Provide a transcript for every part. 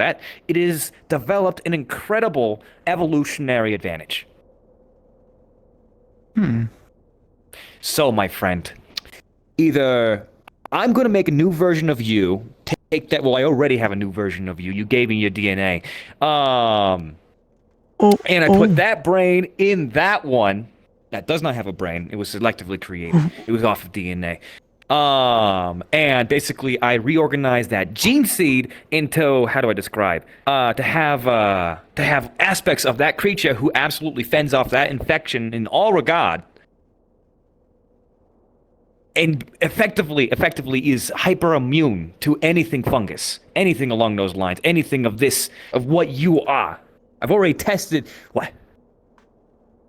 that, it has developed an incredible evolutionary advantage. So, my friend, either I'm going to make a new version of you, take that, well, I already have a new version of you. You gave me your DNA. And I put that brain in that one that does not have a brain. It was selectively created. It was off of DNA. And basically I reorganized that gene seed into, how do I describe? To have aspects of that creature who absolutely fends off that infection in all regard. And effectively is hyperimmune to anything fungus, anything along those lines, anything of what you are. I've already tested. What?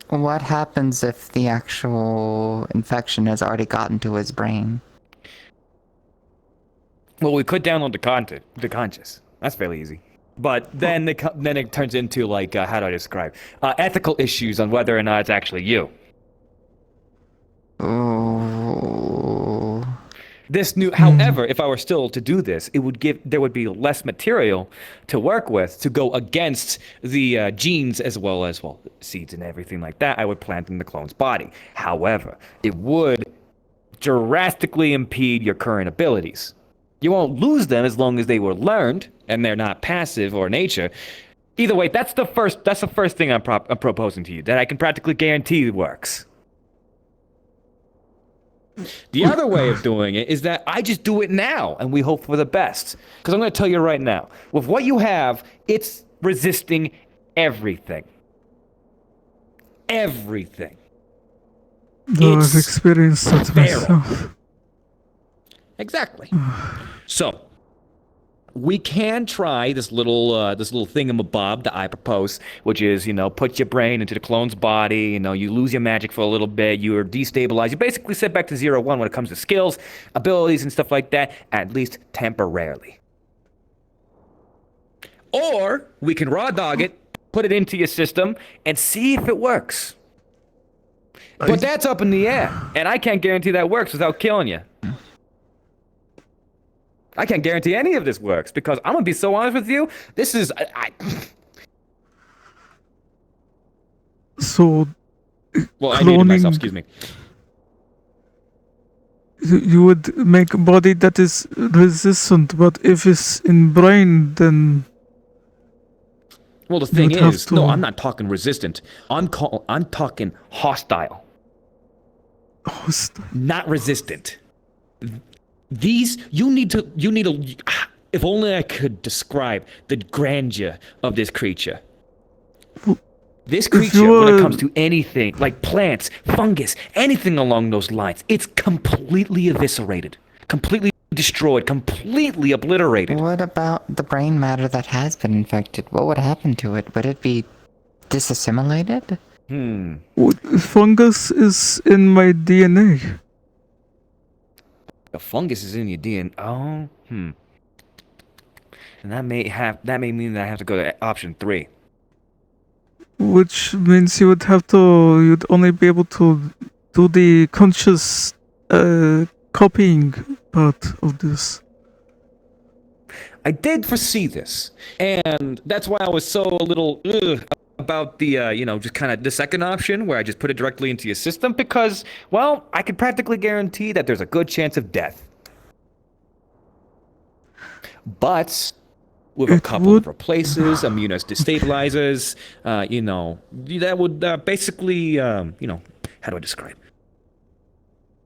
What happens if the actual infection has already gotten to his brain? Well, we could download the conscious. That's fairly easy. But then it turns into, like, how do I describe? Ethical issues on whether or not it's actually you. Oh. However, if I were still to do this, there would be less material to work with to go against the genes as well as, seeds and everything like that I would plant in the clone's body. However, it would drastically impede your current abilities. You won't lose them as long as they were learned and they're not passive or nature. Either way, that's the first thing I'm proposing to you, that I can practically guarantee works. The other way of doing it is that I just do it now, and we hope for the best. Because I'm going to tell you right now, with what you have, it's resisting everything. Everything. Though I've experienced that myself. Exactly. So, we can try this little thingamabob that I propose, which is, put your brain into the clone's body, you lose your magic for a little bit, you're destabilized, you basically set back to 0-1 when it comes to skills, abilities, and stuff like that, at least temporarily. Or, we can raw dog it, put it into your system, and see if it works. But that's up in the air, and I can't guarantee that works without killing you. I can't guarantee any of this works, because I'm going to be so honest with you, this is... So... Well, I needed myself, excuse me. You would make a body that is resistant, but if it's in brain, then... Well, the thing is, no, I'm not talking resistant. I'm talking hostile. Hostile? Not resistant. You need to, if only I could describe the grandeur of this creature. This creature, when it comes to anything, like plants, fungus, anything along those lines, it's completely eviscerated, completely destroyed, completely obliterated. What about the brain matter that has been infected? What would happen to it? Would it be disassimilated? Fungus is in my DNA. The fungus is in your DNA. Oh, And that may mean that I have to go to option 3. Which means you'd only be able to do the conscious copying part of this. I did foresee this, and that's why I was so a little about the, just kind of the second option where I just put it directly into your system because, well, I could practically guarantee that there's a good chance of death. But with a couple of replaces, immunostabilizers, that would basically, how do I describe?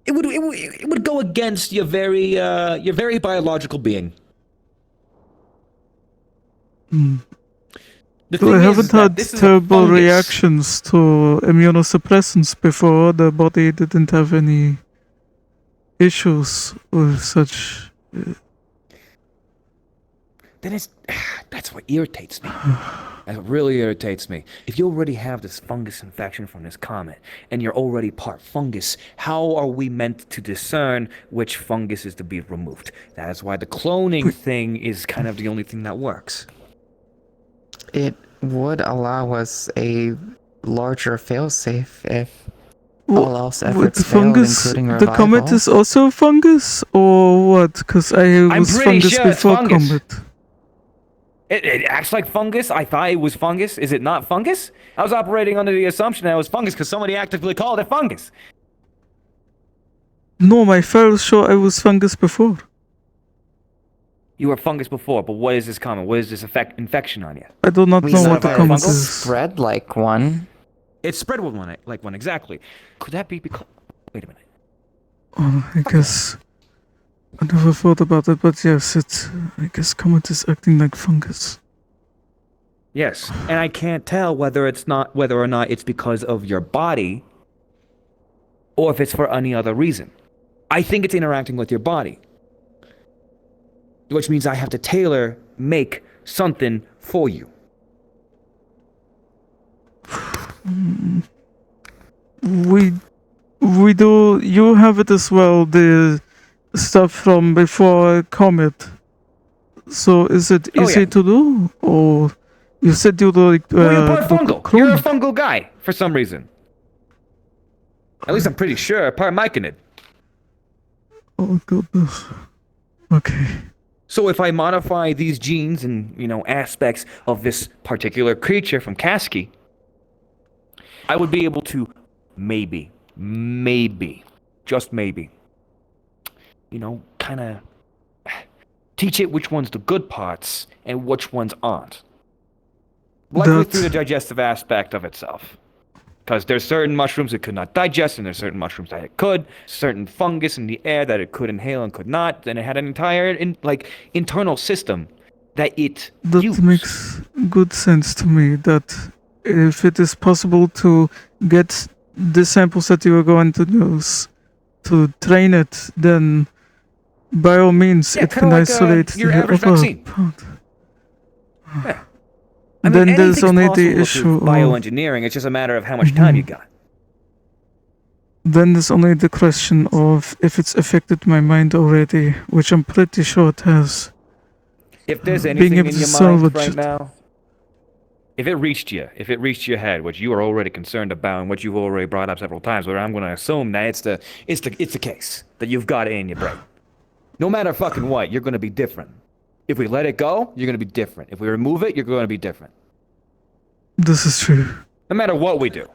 It would go against your very biological being. So I haven't had terrible reactions to immunosuppressants before. The body didn't have any issues with such. Then that's what irritates me. That really irritates me. If you already have this fungus infection from this comet, and you're already part fungus, how are we meant to discern which fungus is to be removed? That is why the cloning thing is kind of the only thing that works. It would allow us a larger failsafe if all else efforts failed, including revival. The comet is also fungus, or what? Because I was fungus before comet. It acts like fungus. I thought it was fungus. Is it not fungus? I was operating under the assumption that it was fungus because somebody actively called it fungus. No, my file show I was fungus before. You were fungus before, but what is this common? What is this infection on you? I do not We know saw what the that comment fungal is. spread like one. It spread with one, like one, exactly. Could that be because... Wait a minute. I guess I never thought about it, but yes, I guess Comet is acting like fungus. Yes, and I can't tell whether or not it's because of your body, or if it's for any other reason. I think it's interacting with your body, which means I have to make something for you. We do. You have it as well. The stuff from before Comet. So is it Oh, easy yeah. to do, or you said you like? Well, you're part fungal. clone? You're a fungal guy for some reason. At least I'm pretty sure. Part myconid. Oh goodness. Okay. So if I modify these genes and, aspects of this particular creature from Kasky, I would be able to maybe, just maybe, kind of teach it which one's the good parts and which ones aren't. Likely through the digestive aspect of itself. Because there's certain mushrooms it could not digest, and there's certain mushrooms that it could. Certain fungus in the air that it could inhale and could not. Then it had an entire internal system that it used. That makes good sense to me. That if it is possible to get the samples that you are going to use to train it, then by all means Yeah, it kinda can like, isolate your the average other vaccine. part. Yeah. Then there's anything's only possible the with issue of bioengineering. It's just a matter of how much time you got. then there's only the question of if it's affected my mind already, which I'm pretty sure it has. If there's being anything able in to your mind salvage right it. now, if it reached your head, which you are already concerned about and what you've already brought up several times, where I'm going to assume that it's the case that you've got it in your brain. No matter fucking what, you're going to be different. If we let it go, you're going to be different. If we remove it, you're going to be different. This is true. No matter what we do.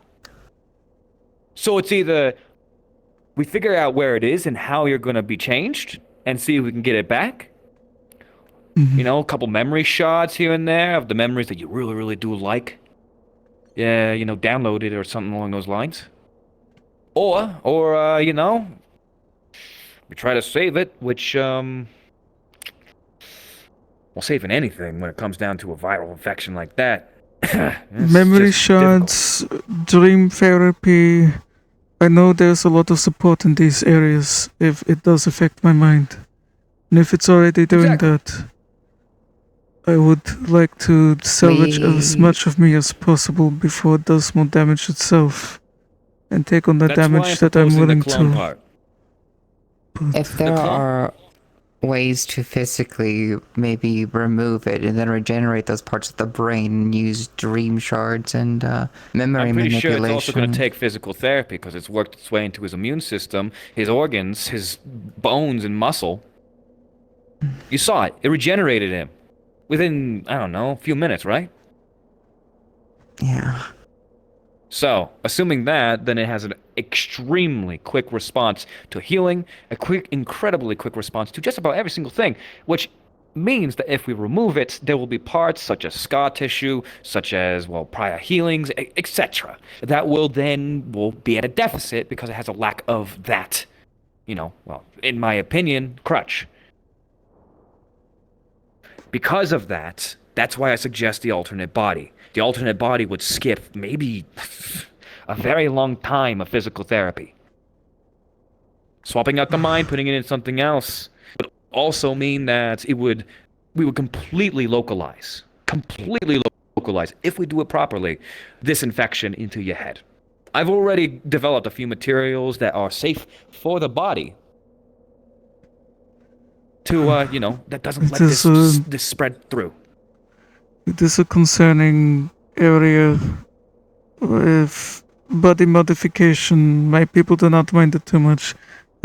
So it's either we figure out where it is and how you're going to be changed and see if we can get it back. A couple memory shots here and there of the memories that you really, really do like. Yeah, download it or something along those lines. Or we try to save it, which, saving anything when it comes down to a viral infection like that. Memory shots, dream therapy. I know there's a lot of support in these areas if it does affect my mind. And if it's already doing that, I would like to salvage as much of me as possible before it does more damage itself. And take on the damage that I'm willing to. If there are ways to physically maybe remove it and then regenerate those parts of the brain and use dream shards and memory I'm pretty sure manipulation. it's also going to take physical therapy because it's worked its way into his immune system, his organs, his bones and muscle. You saw it. It regenerated him within, I don't know, a few minutes, right? Yeah. So, assuming that, then it has an extremely quick response to healing, incredibly quick response to just about every single thing, which means that if we remove it, there will be parts such as scar tissue, such as, prior healings, etc. That will be at a deficit because it has a lack of that, in my opinion, crutch. Because of that, that's why I suggest the alternate body. The alternate body would skip maybe a very long time of physical therapy. Swapping out the mind, putting it in something else, would also mean that we would completely localize, if we do it properly, this infection into your head. I've already developed a few materials that are safe for the body to, that doesn't let this spread through. It is a concerning area with body modification. My people do not mind it too much,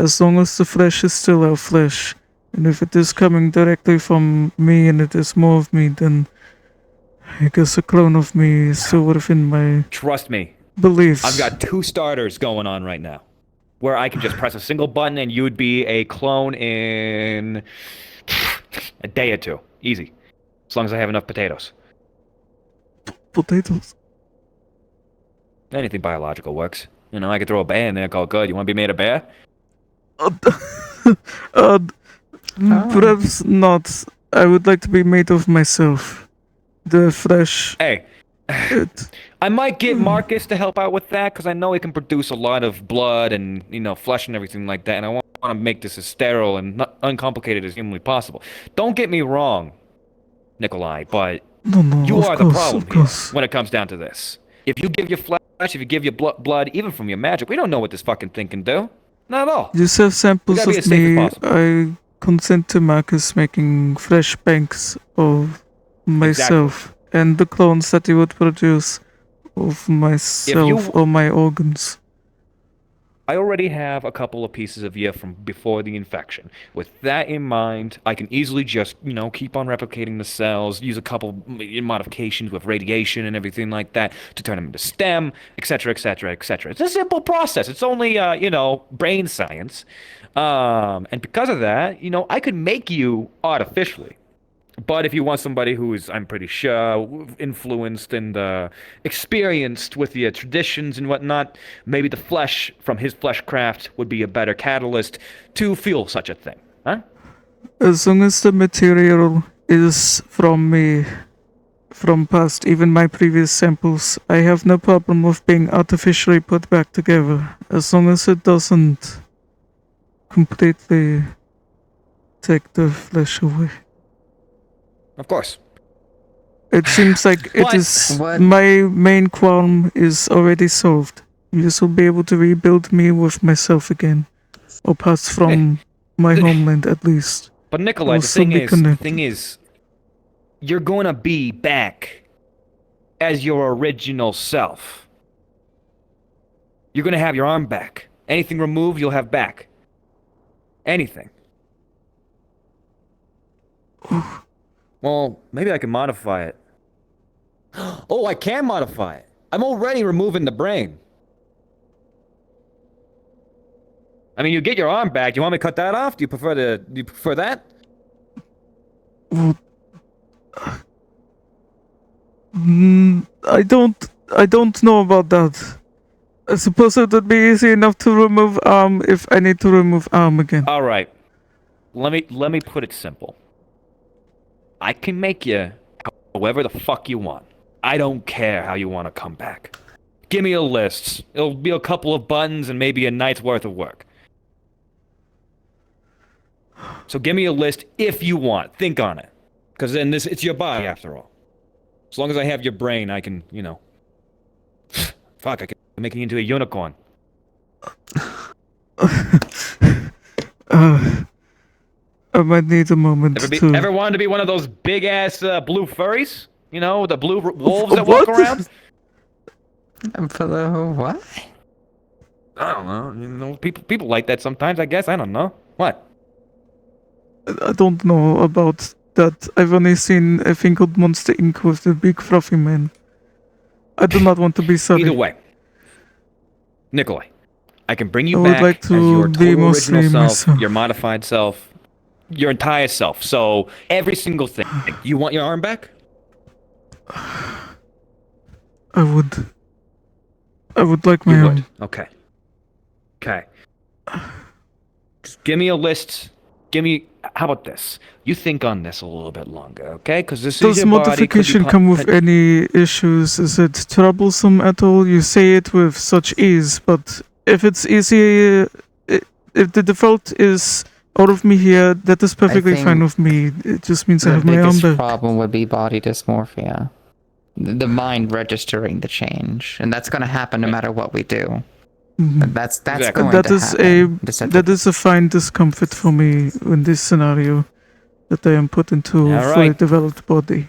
as long as the flesh is still our flesh. And if it is coming directly from me and it is more of me, then I guess a clone of me is still within my Trust me, beliefs. I've got 2 starters going on right now, where I can just press a single button and you would be a clone in a day or 2, easy, as long as I have enough potatoes. Potatoes. Anything biological works. You know, I could throw a bear in there and call it good. You want to be made a bear? Uh, Perhaps not. I would like to be made of myself. The flesh. Hey, It, I might get Marcus to help out with that because I know he can produce a lot of blood and, you know, flesh and everything like that. And I want to make this as sterile and not uncomplicated as humanly possible. Don't get me wrong, Nikolai, but no, you of are course, the problem of here course. when it comes down to this. If you give your flesh, if you give your blood, even from your magic, we don't know what this fucking thing can do. Not at all. You have samples gotta be of as safe as me. possible. I consent to Marcus making fresh banks of myself and the clones that he would produce of myself or my organs. I already have a couple of pieces of you from before the infection. With that in mind, I can easily just, you know, keep on replicating the cells, use a couple modifications with radiation and everything like that to turn them into stem, etc., etc., etc. It's a simple process. It's only, you know, brain science. And because of that, you know, I could make you artificially. But if you want somebody who is, I'm pretty sure, influenced and experienced with the traditions and whatnot, maybe the flesh from his fleshcraft would be a better catalyst to fuel such a thing, huh? As long as the material is from me, from past, even my previous samples, I have no problem with being artificially put back together. As long as it doesn't completely take the flesh away. Of course. It seems like it But- is What? my main qualm is already solved. You will be able to rebuild me with myself again, or parts from my homeland at least. But Nikolai, Also be the connected. thing is, you're going to be back as your original self. You're going to have your arm back. Anything removed, you'll have back. Anything. Well, maybe I can modify it. Oh, I can modify it. I'm already removing the brain. I mean, you get your arm back. You want me to cut that off? Do you prefer that? Well, I don't know about that. I suppose it would be easy enough to remove arm if I need to remove arm again. All right. Let me put it simple. I can make you however the fuck you want. I don't care how you want to come back. Give me a list. It'll be a couple of buttons and maybe a night's worth of work. So give me a list if you want. Think on it. Because then it's your body after all. As long as I have your brain, I can, you know. Fuck, I can make you into a unicorn. I might need a moment to. Ever wanted to be one of those big ass blue furries? You know, the blue wolves that walk What? around? For the what? I don't know. You know, people like that sometimes, I guess. I don't know. What? I don't know about that. I've only seen a thing called Monster Inc. with the big fluffy man. I do not want to be sorry. Either way. Nikolai, I can bring you I would back like as to your be total mostly original self, myself. your modified self, your entire self. So, every single thing. You want your arm back? I would like my You own. would. Okay. Okay. Just give me a list. How about this? You think on this a little bit longer, okay? Because this is Does your body. Could modification be come with any issues? Is it troublesome at all? You say it with such ease, but if it's easy, if the default is out of me here, that is perfectly fine think with me. It just means I The have my arm biggest back. problem would be body dysmorphia. The mind registering the change. And that's going to happen no matter what we do. Mhm. That's Exactly. going That to is happen. Just have to- that is a fine discomfort for me in this scenario, that I am put into a All fully right. developed body.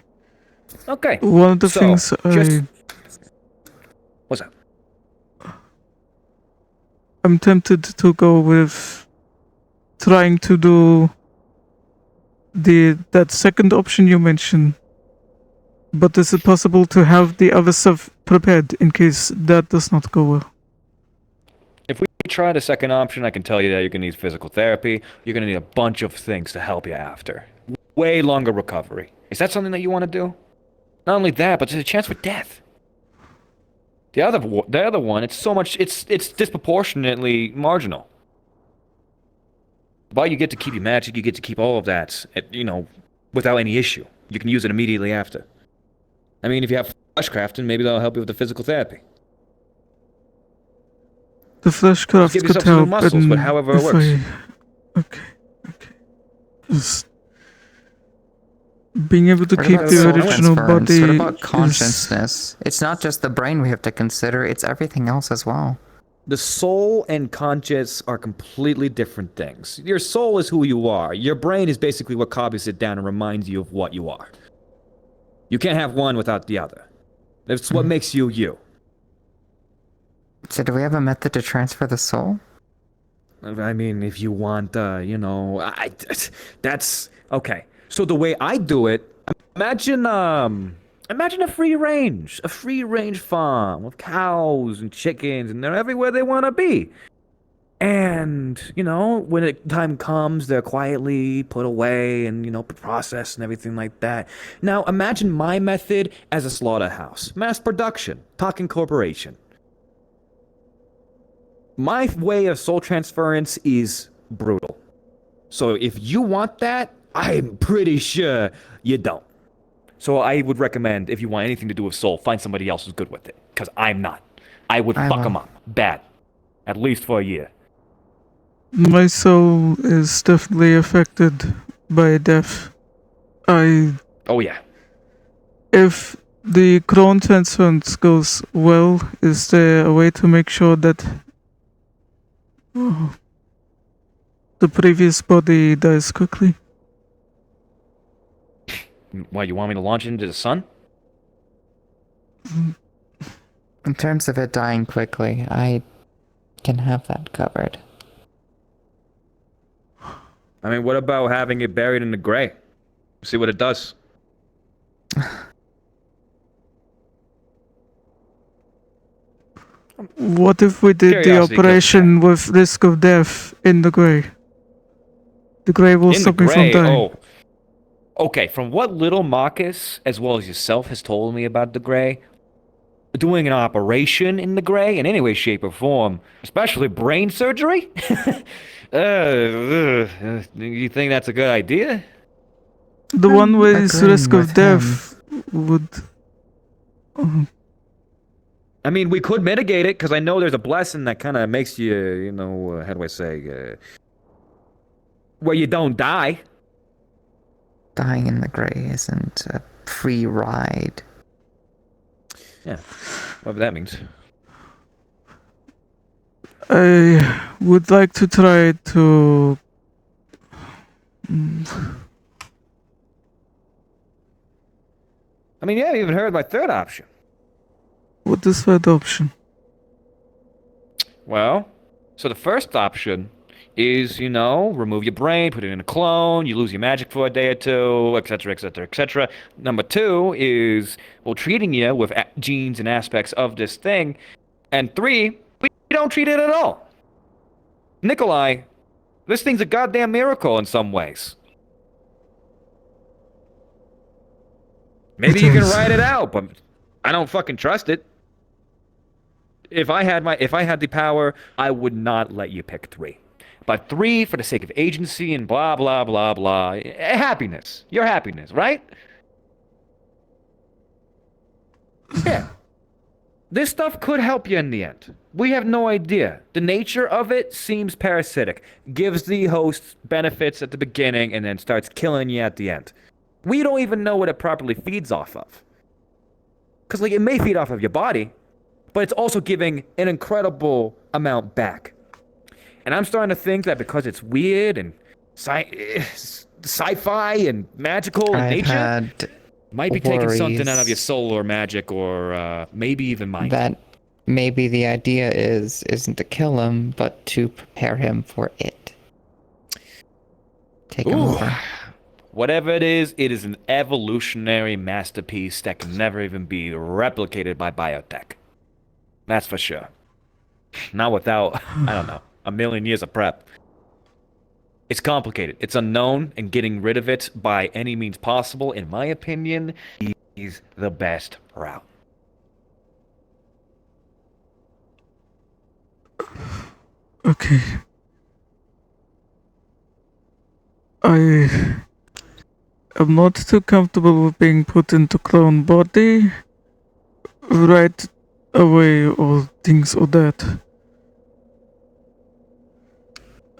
Okay. One of the So, things What's that? I'm tempted to go with trying to do that second option you mentioned, But is it possible to have the other stuff prepared in case that does not go well? If we try the second option, I can tell you that you're going to need physical therapy. You're going to need a bunch of things to help you after. Way longer recovery. Is that something that you want to do? Not only that, but there's a chance for death. The other one, it's disproportionately marginal. While you get to keep your magic, you get to keep all of that, without any issue. You can use it immediately after. I mean, if you have fleshcrafting, maybe that'll help you with the physical therapy. The fleshcraft Give could yourself some new help, muscles, and but however it if works. Okay. Just being able to What keep about the soul original transference? body What about is... consciousness? It's not just the brain we have to consider, it's everything else as well. The soul and conscience are completely different things. Your soul is who you are. Your brain is basically what copies it down and reminds you of what you are. You can't have one without the other. That's what makes you you. So do we have a method to transfer the soul? I mean, if you want, that's okay. So the way I do it, imagine a free range farm with cows and chickens, and they're everywhere they want to be. And, when time comes, they're quietly put away and, processed and everything like that. Now, imagine my method as a slaughterhouse. Mass production. Talking corporation. My way of soul transference is brutal. So if you want that, I'm pretty sure you don't. So I would recommend, if you want anything to do with soul, find somebody else who's good with it. Because I'm not. I would fuck them up. Bad. At least for a year. My soul is definitely affected by death. Oh yeah. If the clone transference goes well, is there a way to make sure that the previous body dies quickly? Why, you want me to launch it into the sun? In terms of it dying quickly, I can have that covered. I mean, what about having it buried in the gray? See what it does. What if we did the Curiosity kills the operation with risk of death in the gray? The gray will In the stop me from gray, dying. Okay, from what little Marcus, as well as yourself, has told me about the gray, doing an operation in the gray in any way, shape, or form, especially brain surgery? You think that's a good idea? The one with agreeing risk of with death would... I mean, we could mitigate it, because I know there's a blessing that kind of makes you, how do I say, where you don't die. Dying in the gray isn't a free ride. Yeah, whatever that means. I would like to try to... I mean, you haven't even heard my third option. What is that option? Well, so the first option is, remove your brain, put it in a clone, you lose your magic for a day or two, etc., etc., etc. Number two is, treating you with genes and aspects of this thing. And three, we don't treat it at all. Nikolai, this thing's a goddamn miracle in some ways. Maybe you can write it out, but I don't fucking trust it. If I had the power, I would not let you pick three. But three, for the sake of agency and blah, blah, blah, blah. Happiness. Your happiness, right? Yeah. This stuff could help you in the end. We have no idea. The nature of it seems parasitic. Gives the host benefits at the beginning and then starts killing you at the end. We don't even know what it properly feeds off of. Because, it may feed off of your body, but it's also giving an incredible amount back. And I'm starting to think that because it's weird and sci-fi and magical in nature, might be taking something out of your soul or magic or maybe even mind. That maybe the idea isn't to kill him, but to prepare him for it. Take him over. Whatever it is an evolutionary masterpiece that can never even be replicated by biotech. That's for sure. Not without, I don't know, a million years of prep. It's complicated. It's unknown, and getting rid of it by any means possible, in my opinion, is the best route. Okay. I am not too comfortable with being put into clone body right away or things or that.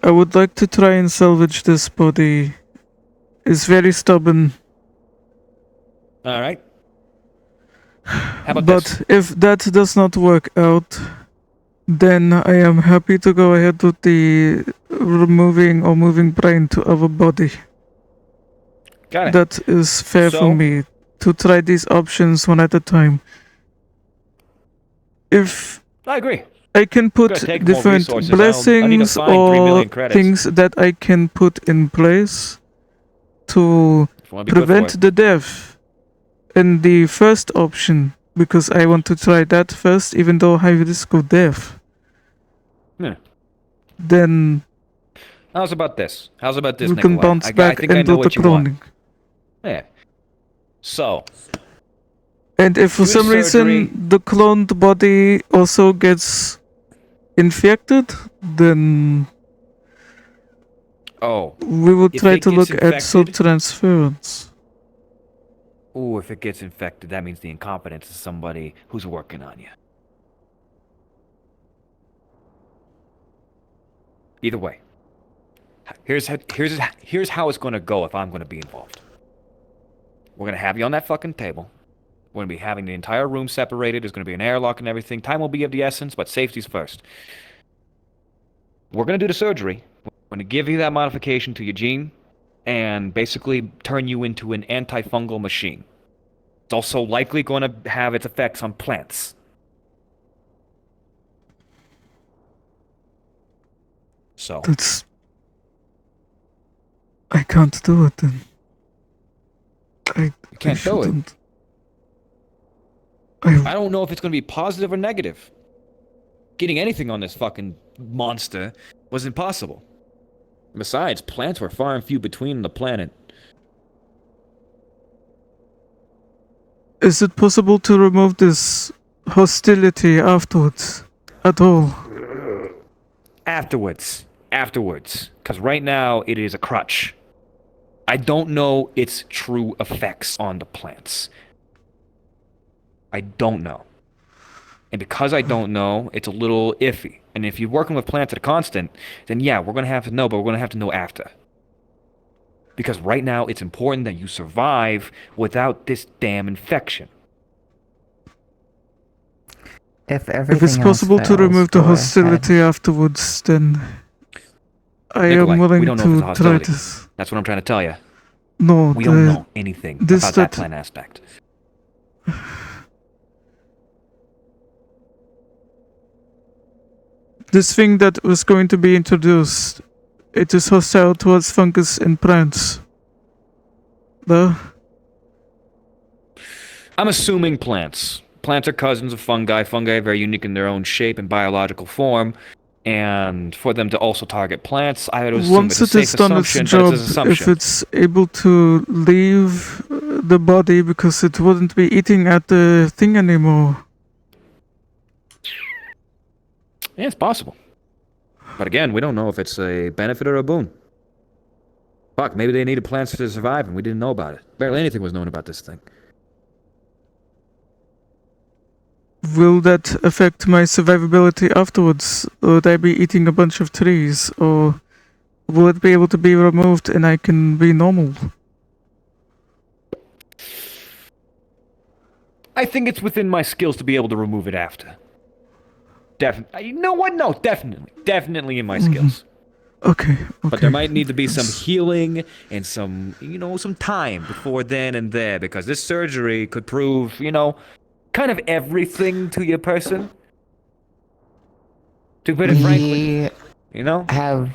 I would like to try and salvage this body. It's very stubborn. All right. How about But this? if that does not work out, then I am happy to go ahead with the removing or moving brain to other body. Got it. That is fair for So- me to try these options one at a time. If I agree. I can put Gotta take more different resources. I need to blessings find 3 or million credits. things that I can put in place to If you wanna be good for prevent it. the death in the first option, because I want to try that first, even though high risk of death. Yeah. Then How's about this? How's about this, we can Nikolai? bounce I back think I and know do the what you want. cloning. Yeah. So, And if for Do the some surgery. reason the cloned body also gets infected, then oh, we will If try it to gets look at soul infected- transference. ooh, if it gets infected, that means the incompetence of somebody who's working on you. Either way, here's how it's gonna go if I'm gonna be involved. We're gonna have you on that fucking table. We're gonna be having the entire room separated. There's gonna be an airlock and everything. Time will be of the essence, but safety's first. We're gonna do the surgery. We're gonna give you that modification to your gene, and basically turn you into an antifungal machine. It's also likely going to have its effects on plants. So, That's. I can't do it then. you can't do it. shouldn't. I don't know if it's going to be positive or negative. Getting anything on this fucking monster was impossible. Besides, plants were far and few between on the planet. Is it possible to remove this hostility afterwards? At all? Afterwards. Because right now, it is a crutch. I don't know its true effects on the plants. I don't know. And because I don't know, it's a little iffy. And if you're working with plants at a constant, then yeah, we're going to have to know, but we're going to have to know after. Because right now, it's important that you survive without this damn infection. If everything If it's possible else to fails, remove the go ahead. hostility afterwards, then I Nikolai, am we willing don't know if it's a to try hostility. this. That's what I'm trying to tell you. No, We don't know anything this about that that- plant aspect. This thing that was going to be introduced, it is hostile towards fungus and plants. The I'm assuming plants. Plants are cousins of fungi. Fungi are very unique in their own shape and biological form. And for them to also target plants, I would assume once it's a it is safe done its assumption, job, but it's an assumption. if it's able to leave the body because it wouldn't be eating at the thing anymore. Yeah, it's possible. But again, we don't know if it's a benefit or a boon. Fuck, maybe they needed plants to survive and we didn't know about it. Barely anything was known about this thing. Will that affect my survivability afterwards? Would I be eating a bunch of trees? Or will it be able to be removed and I can be normal? I think it's within my skills to be able to remove it after. Definitely. You know what? No, definitely. Definitely in my skills. Okay. But there might need to be some healing and some, some time before then and there, because this surgery could prove, kind of everything to your person. To put it frankly, We have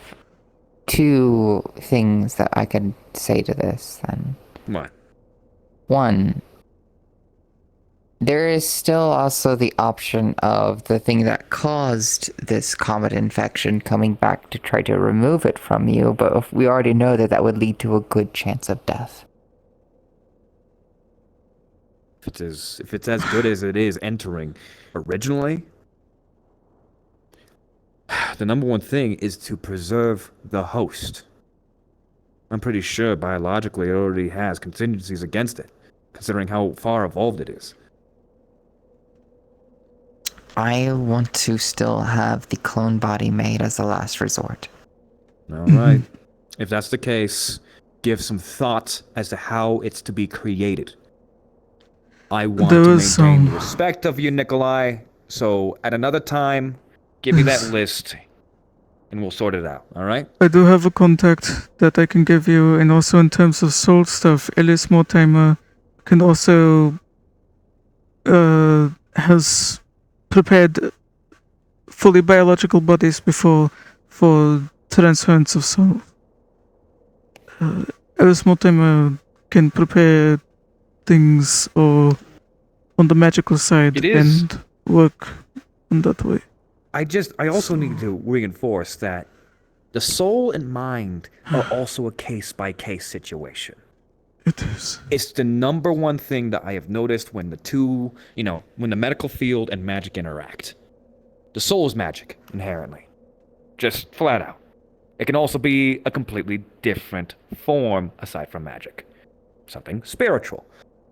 two things that I can say to this then. What? One, there is still also the option of the thing that caused this comet infection coming back to try to remove it from you, but if we already know that that would lead to a good chance of death. If it's as good as it is entering originally, the number one thing is to preserve the host. I'm pretty sure biologically it already has contingencies against it, considering how far evolved it is. I want to still have the clone body made as a last resort. All right. If that's the case, give some thought as to how it's to be created. I want There to was maintain the some- respect of you, Nikolai. So at another time, give me that list, and we'll sort it out. All right? I do have a contact that I can give you, and also in terms of soul stuff, Alice Mortimer can also has prepared fully biological bodies before for transference of soul. Alice Mortimer can prepare things or on the magical side It is. and work in that way. I also need to reinforce that the soul and mind are also a case-by-case situation. It is. It's the number one thing that I have noticed when the two, when the medical field and magic interact. The soul is magic, inherently. Just flat out. It can also be a completely different form aside from magic. Something spiritual.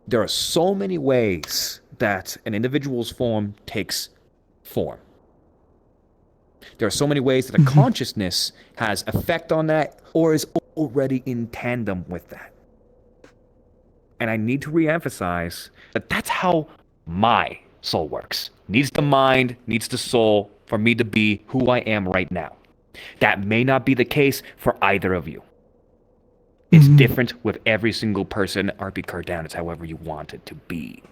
There are so many ways that an individual's form takes form. There are so many ways that a consciousness has effect on that or is already in tandem with that. And I need to reemphasize that that's how my soul works. Needs the mind, needs the soul for me to be who I am right now. That may not be the case for either of you. It's different with every single person. RP Cardown is however you want it to be.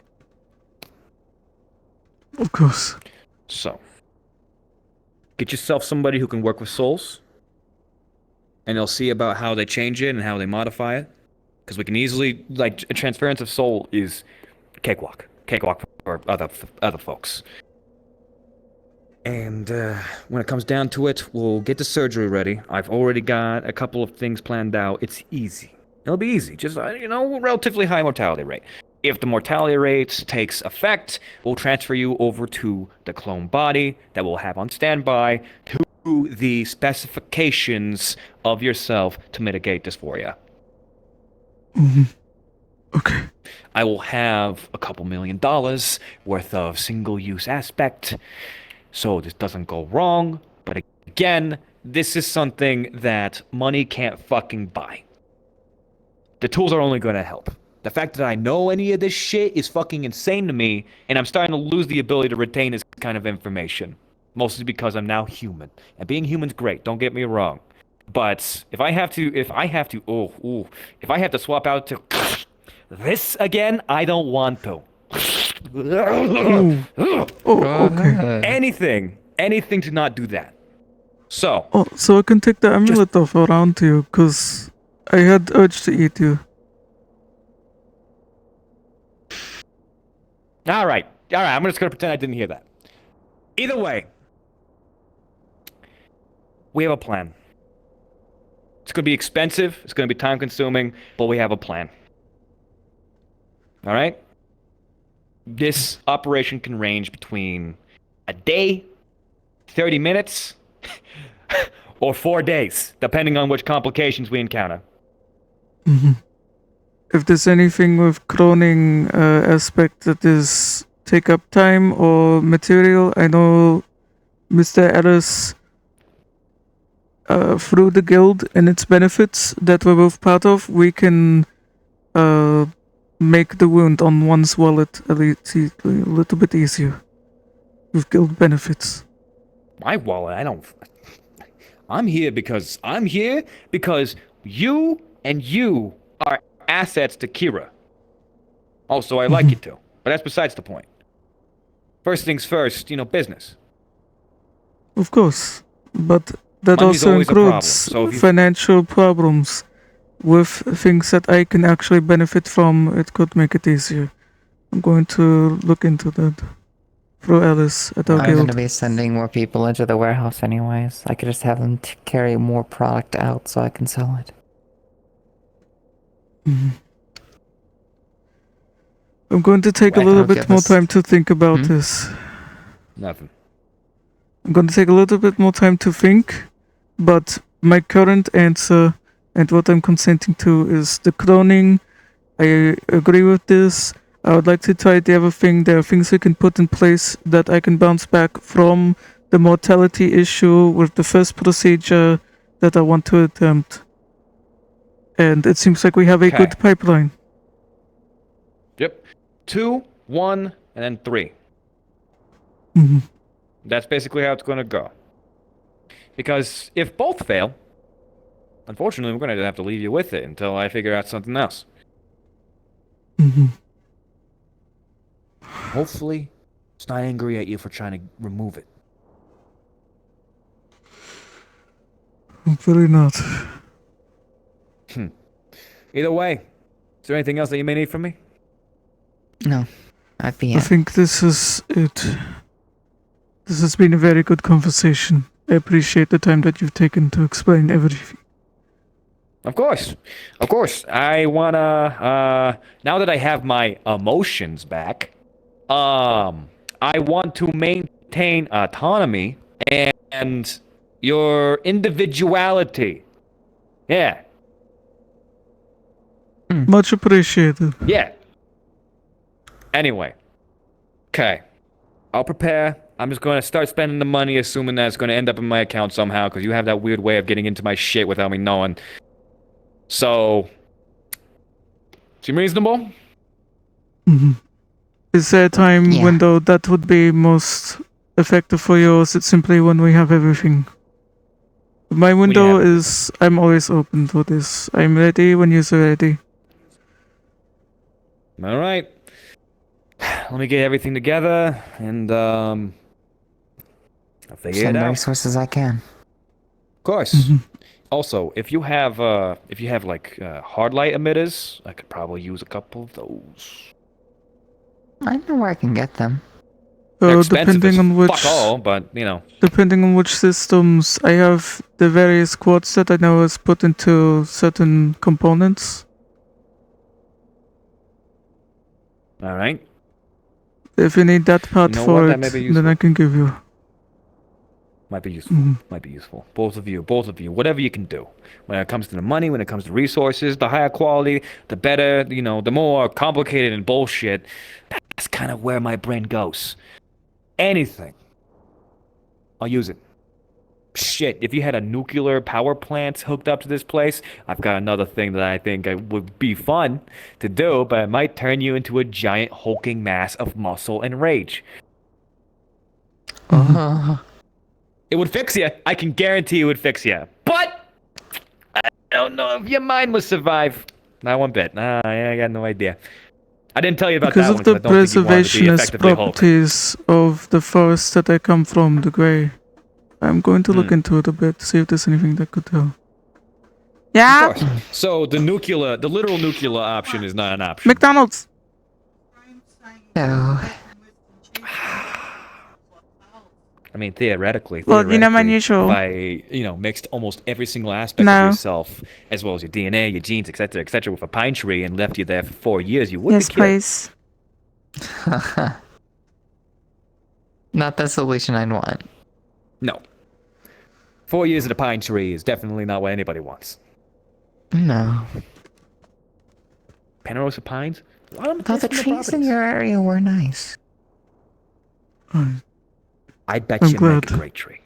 Of course. So, get yourself somebody who can work with souls, and they'll see about how they change it and how they modify it. Because we can easily, a transference of soul is cakewalk for other folks. And when it comes down to it, we'll get the surgery ready. I've already got a couple of things planned out. It's easy. It'll be easy. Just, relatively high mortality rate. If the mortality rate takes effect, we'll transfer you over to the clone body that we'll have on standby to the specifications of yourself to mitigate dysphoria. Okay. I will have a couple $1 million worth of single-use aspect, so this doesn't go wrong. But again, this is something that money can't fucking buy. The tools are only going to help. The fact that I know any of this shit is fucking insane to me, and I'm starting to lose the ability to retain this kind of information. Mostly because I'm now human. And being human's great, don't get me wrong. But if I have to swap out to this again, I don't want to. Okay. Anything to not do that. So, Oh, so I can take the amulet off around to you, because I had urge to eat you. all right, I'm just gonna pretend I didn't hear that. Either way, we have a plan. It's gonna be expensive, it's gonna be time consuming, but we have a plan. All right? This operation can range between a day, 30 minutes, or 4 days, depending on which complications we encounter. If there's anything with cloning aspect that is take up time or material, I know Mr. Ellis through the guild and its benefits that we're both part of, we can make the wound on one's wallet a little bit easier with guild benefits. My wallet, I'm here because you and you are assets to Kira. Also, I like you too, but that's besides the point. First things first, business. Of course, but That Money's also always a problem, includes so if you- financial problems with things that I can actually benefit from. It could make it easier. I'm going to look into that. Through Alice at our I'm going guild. to be sending more people into the warehouse anyways. I could just have them carry more product out so I can sell it. Mhm. I'm going to take a Right, little I'll bit get more this- time to think about Hmm? this. Nothing. I'm going to take a little bit more time to think, but my current answer and what I'm consenting to is the cloning. I agree with this. I would like to try the other thing. There are things we can put in place that I can bounce back from the mortality issue with the first procedure that I want to attempt. And it seems like we have a Okay. good pipeline. Yep. 2, 1, and then 3. Mhm. That's basically how it's going to go. Because if both fail, unfortunately, we're going to have to leave you with it until I figure out something else. Mhm. Hopefully, it's not angry at you for trying to remove it. Hopefully not. Either way, is there anything else that you may need from me? No, I'd be I in. think this is it. This has been a very good conversation. I appreciate the time that you've taken to explain everything. Of course. Of course. I wanna, now that I have my emotions back, I want to maintain autonomy and your individuality. Yeah. Much appreciated. Yeah. Anyway. Okay. I'll prepare. I'm just going to start spending the money, assuming that it's going to end up in my account somehow, because you have that weird way of getting into my shit without me knowing. So, seem reasonable? Mhm. Is there a time Yeah. window that would be most effective for you, or is it simply when we have everything? My window have is I'm always open to this. I'm ready when you're ready. All right. Let me get everything together, and I'll figure it Send the out. resources I can. Of course. Mhm. Also, if you have like hard light emitters, I could probably use a couple of those. I know where I can get them. They're expensive Depending as on which fuck all, but you know. depending on which systems, I have the various quads that I know is put into certain components. All right. If you need that part You know for what? it, That may be then I useful. can give you. Might be useful. Mhm. Might be useful. Both of you. Whatever you can do. When it comes to the money, when it comes to resources, the higher quality, the better, you know, the more complicated and bullshit. That's kind of where my brain goes. Anything. I'll use it. Shit, if you had a nuclear power plant hooked up to this place, I've got another thing that I think would be fun to do, but it might turn you into a giant hulking mass of muscle and rage. It would fix you. I can guarantee it would fix you. But I don't know if your mind will survive. Not one bit. Nah, I got no idea. I didn't tell you about Because that of one the because I don't think you wanted to be preservationist effectively Hulk. properties of the forest that I come from, the grey. I'm going to look into it a bit, see if there's anything that could help. Of course. So the literal nuclear option is not an option. McDonald's! So, I mean, theoretically, Well, you know my usual. if I, mixed almost every single aspect No. of yourself, as well as your DNA, your genes, etc., with a pine tree and left you there for 4 years, you would Yes, be killed. please. not the solution I'd want. No. 4 years at a pine tree is definitely not what anybody wants. No. Panerosa pines? Why don't Thought the trees in your area were nice. I bet I'm you make glad. a great tree.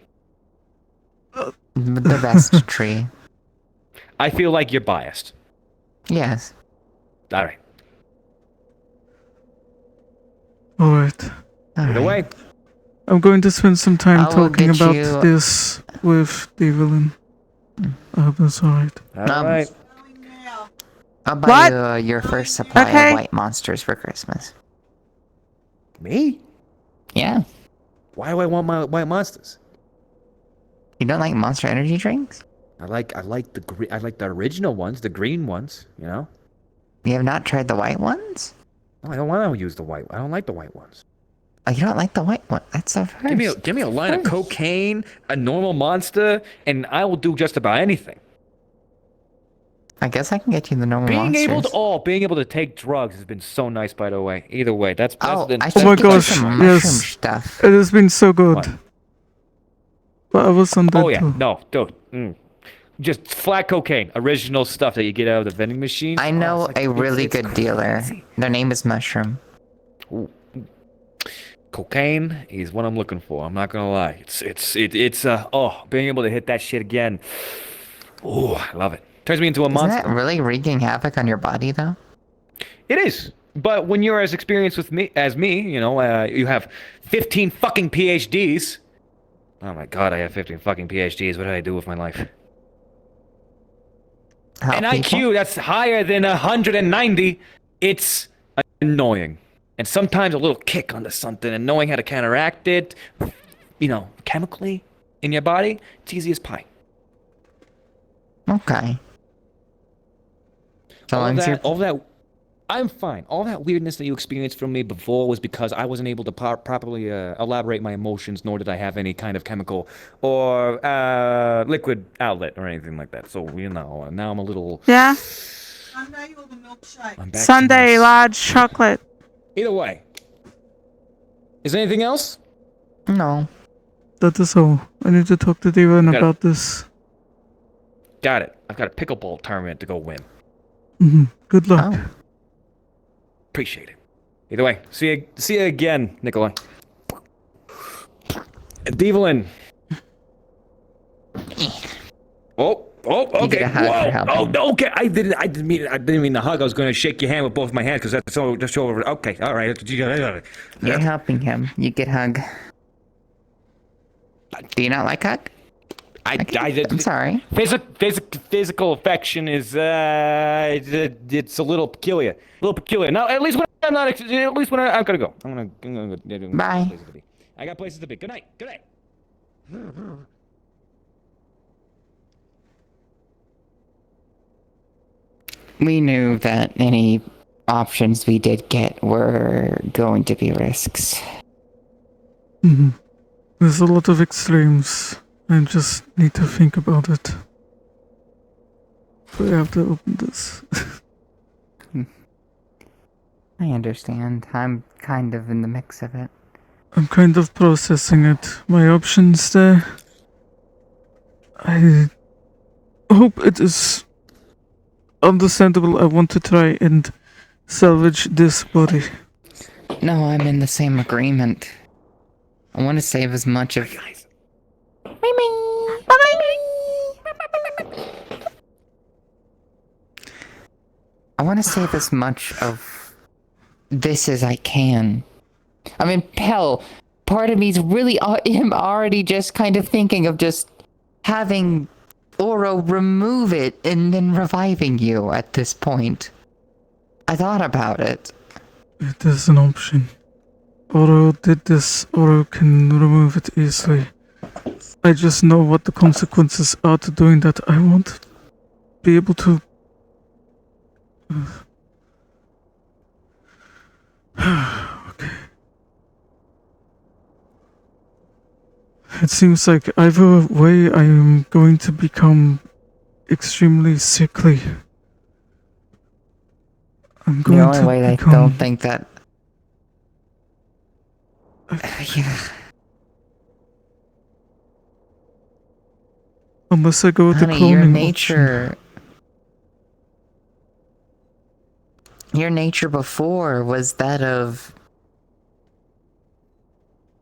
The best tree. I feel like you're biased. Yes. All right. Alright. Either way, I'm going to spend some time I will talking get about you- this with the villain. I hope that's alright. all right. I'll buy What? you your first supply Okay. of white monsters for Christmas. Me? Yeah. Why do I want my white monsters? You don't like Monster Energy drinks? I like the original ones, the green ones. You know. You have not tried the white ones? No, I don't want to use the white. I don't like the white ones. Oh, you don't like the white one? That's the first. Give me a line of cocaine, a normal monster, and I will do just about anything. I guess I can get you the normal Being monsters. able to take drugs has been so nice, by the way. Either way, that's Oh, been I Oh should my get you gosh, some yes. mushroom stuff. It has been so good. What? But I was on that Oh yeah, too. no, dude. Just flat cocaine, original stuff that you get out of the vending machine. I know it's like- a really it's good dealer. crazy. Their name is Mushroom. Ooh. Cocaine is what I'm looking for. I'm not gonna lie. Being able to hit that shit again. Oh, I love it. Turns me into a Isn't monster. that really wreaking havoc on your body, though? It is. But when you're as experienced with me as me, you know, you have 15 fucking PhDs. Oh my god, I have 15 fucking PhDs. What did I do with my life? Help An people? IQ that's higher than 190. It's annoying. And sometimes a little kick onto something and knowing how to counteract it, you know, chemically in your body, it's easy as pie. Okay. So long as you're... All that, I'm fine. All that weirdness that you experienced from me before was because I wasn't able to properly elaborate my emotions, nor did I have any kind of chemical or liquid outlet or anything like that. So, you know, now I'm a little... Yeah? Sunday or the milkshake? I'm back to Sunday, my- large chocolate. Either way. Is there anything else? No. That is all. I need to talk to Devon Got it. about this. Got it. I've got a pickleball tournament to go win. Good luck. Oh. Appreciate it. Either way, see you again, Nikolai. Devlin. Oh, You get okay. a hug for helping. Oh, no, okay. I didn't mean the hug. I was going to shake your hand with both my hands because that's all. Just over. Okay, all right. You're helping him. You get hug. Do you not like hug? I'm sorry. Physical affection is it's a little peculiar. Now, at least when I'm not. At least when I'm gonna go. I'm gonna go. Bye. Places to be. I got places to be. Good night. Good night. We knew that any options we did get were going to be risks. There's a lot of extremes. I just need to think about it. So I have to open this. I understand. I'm kind of in the mix of it. I'm kind of processing it. My options there. I hope it is understandable. I want to try and salvage this body. No, I'm in the same agreement. I want to save as much of... I want to save as much of this as I can. I mean, hell, part of me's really am already just kind of thinking of just having Oro remove it and then reviving you at this point. I thought about it. It is an option. Oro did this. Oro can remove it easily. I just know what the consequences are to doing that. I won't be able to... Okay. It seems like either way I am going to become extremely sickly. I'm going The only to way I become... don't think that... yeah. Unless I go with the Honey, cloning your option. nature... Your nature before was that of...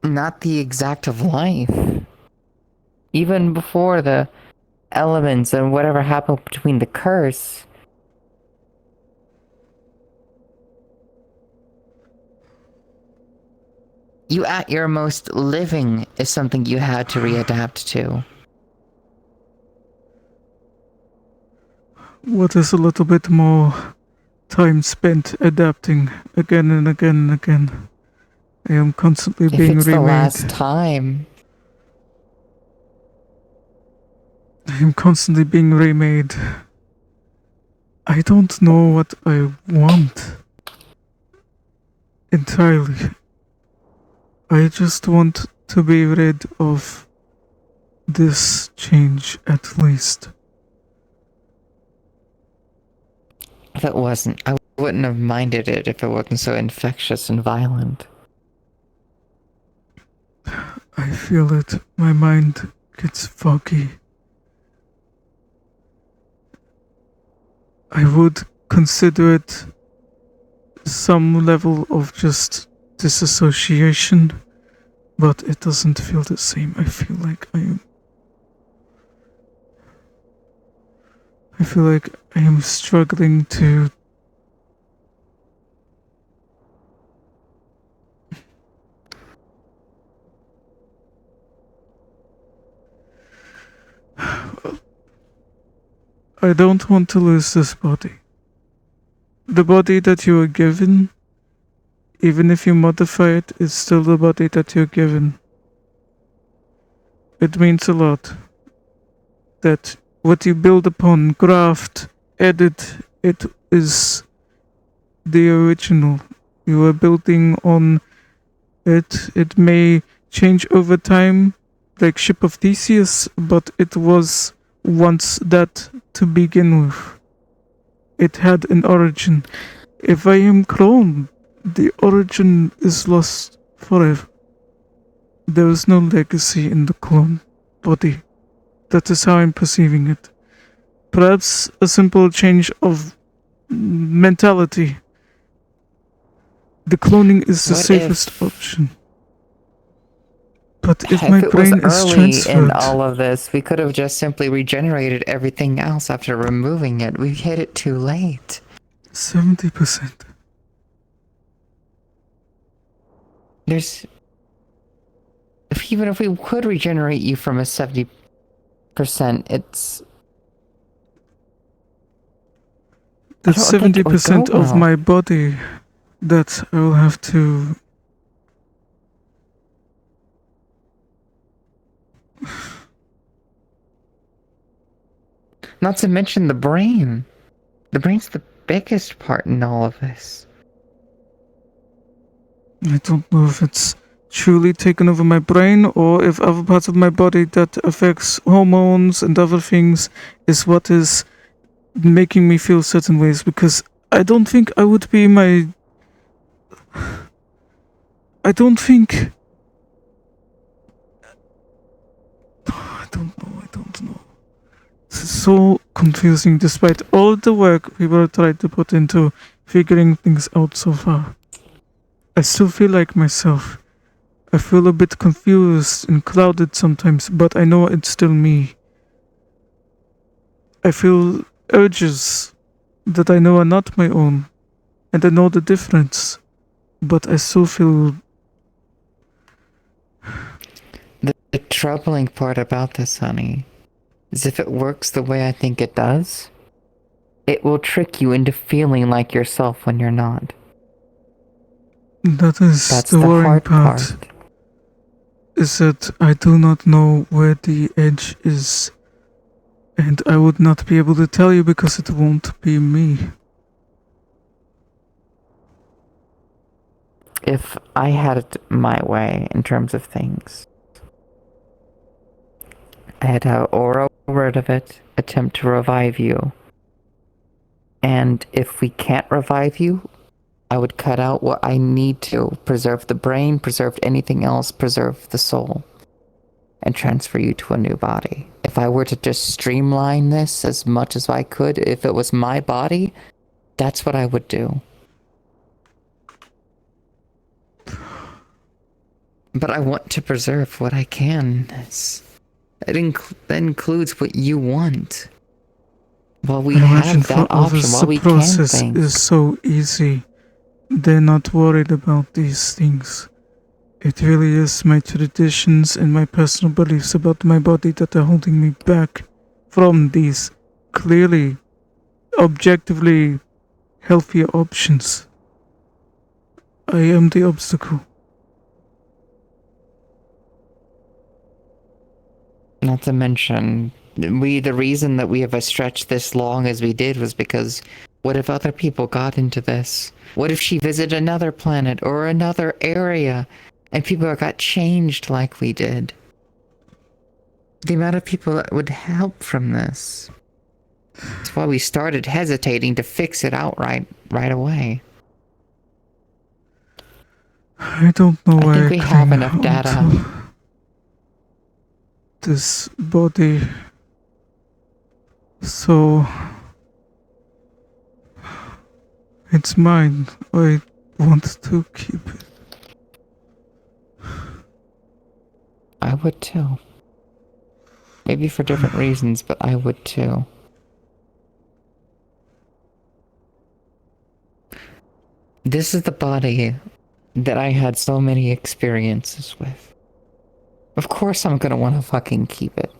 not the exact of life. Even before the elements and whatever happened between the curse. You at your most living is something you had to readapt to. What is a little bit more time spent adapting again and again and again. I am constantly If being it's remade. the last time. I am constantly being remade. I don't know what I want entirely. I just want to be rid of this change at least. If it wasn't, I wouldn't have minded it if it wasn't so infectious and violent. I feel it. My mind gets foggy. I would consider it some level of just disassociation, but it doesn't feel the same. I feel like I am struggling to. I don't want to lose this body. The body that you were given, even if you modify it, is still the body that you're given. It means a lot that what you build upon, graft, edit, it is the original. You are building on it. It may change over time, like Ship of Theseus, but it was once that to begin with. It had an origin. If I am cloned, the origin is lost forever. There is no legacy in the clone body. That is how I'm perceiving it. Perhaps a simple change of mentality. The cloning is the What safest if- option. But if If my it was brain is early transferred, in all of this, we could have just simply regenerated everything else after removing it. We hit it too late. 70%. There's... even if we could regenerate you from a 70%, it's... That's I don't think it would 70% go of well. my body that I will have to. Not to mention the brain. The brain's the biggest part in all of this. I don't know if it's truly taken over my brain or if other parts of my body that affects hormones and other things is what is making me feel certain ways, because I don't think I would be my. I don't think. I don't know. This is so confusing despite all the work people have tried to put into figuring things out so far. I still feel like myself. I feel a bit confused and clouded sometimes, but I know it's still me. I feel urges that I know are not my own, and I know the difference, but I still feel. The troubling part about this, honey, is if it works the way I think it does, it will trick you into feeling like yourself when you're not. That is That's the the worrying hard part. part. Is that I do not know where the edge is, and I would not be able to tell you because it won't be me. If I had it my way in terms of things, I had to have aura rid of it, attempt to revive you. And if we can't revive you, I would cut out what I need to preserve the brain, preserve anything else, preserve the soul, and transfer you to a new body. If I were to just streamline this as much as I could, if it was my body, that's what I would do. But I want to preserve what I can. That includes what you want. While we I imagine have that for option, others while the we can process think. is so easy. They're not worried about these things. It really is my traditions and my personal beliefs about my body that are holding me back from these clearly, objectively healthier options. I am the obstacle. Not to mention, the reason that we have stretched this long as we did was because what if other people got into this? What if she visited another planet or another area and people got changed like we did? The amount of people that would help from this. That's why we started hesitating to fix it outright right away. I don't know I why think we have enough data. onto this body. So it's mine. I want to keep it. I would too. Maybe for different reasons, but I would too. This is the body that I had so many experiences with. Of course I'm gonna want to fucking keep it.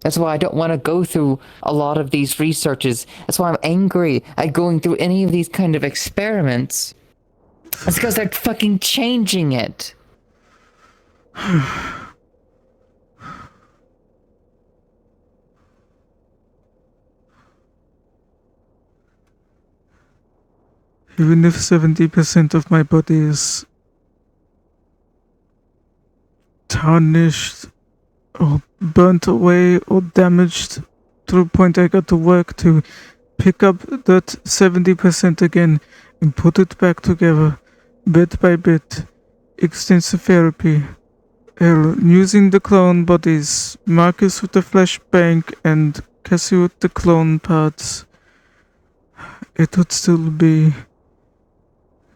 That's why I don't want to go through a lot of these researches. That's why I'm angry at going through any of these kind of experiments. It's because they're fucking changing it. Even if 70% of my body is tarnished or burnt away or damaged to the point I got to work to pick up that 70% again and put it back together bit by bit. Extensive therapy. Using the clone bodies, Marcus with the flesh bank and Cassie with the clone parts. It would still be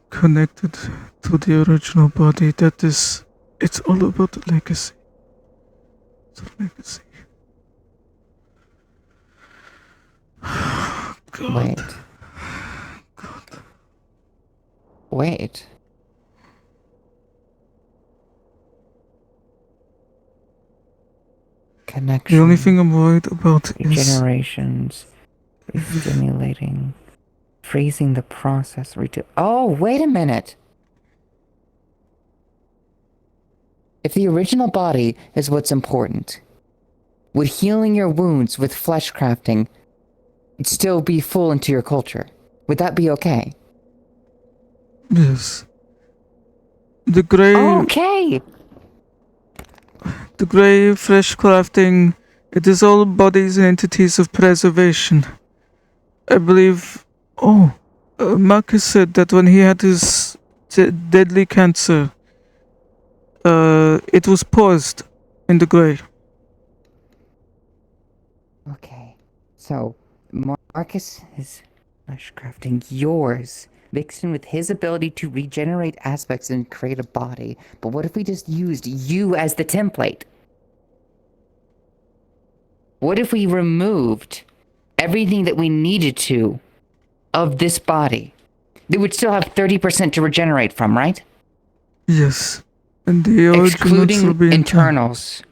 connected to the original body. That is, it's all about the legacy. It's a legacy. God. Wait. Wait. Connection. The only thing I'm worried about is Regenerations. Restimulating. Freezing the process. Oh, wait a minute! If the original body is what's important, would healing your wounds with flesh crafting still be full into your culture? Would that be okay? yes. The grey Okay! The grey flesh crafting, it is all bodies and entities of preservation. I believe. Marcus said that when he had his deadly cancer, it was paused in the grey. Okay. So, Marcus is flesh crafting yours. Mixed in with his ability to regenerate aspects and create a body. But what if we just used you as the template? What if we removed everything that we needed to of this body? They would still have 30% to regenerate from, right? Yes. And the originals will be Excluding intact. internals.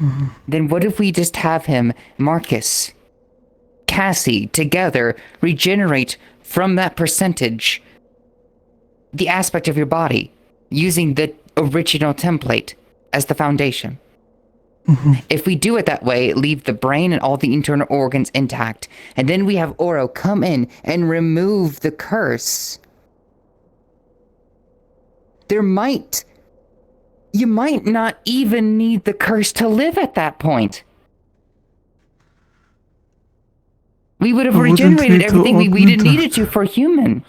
Mhm. Then what if we just have him, Marcus, Cassie, together regenerate from that percentage the aspect of your body using the original template as the foundation? If we do it that way, leave the brain and all the internal organs intact, and then we have Oro come in and remove the curse, you might not even need the curse to live at that point. We would have I wouldn't regenerated need to everything we augment needed that. to for human.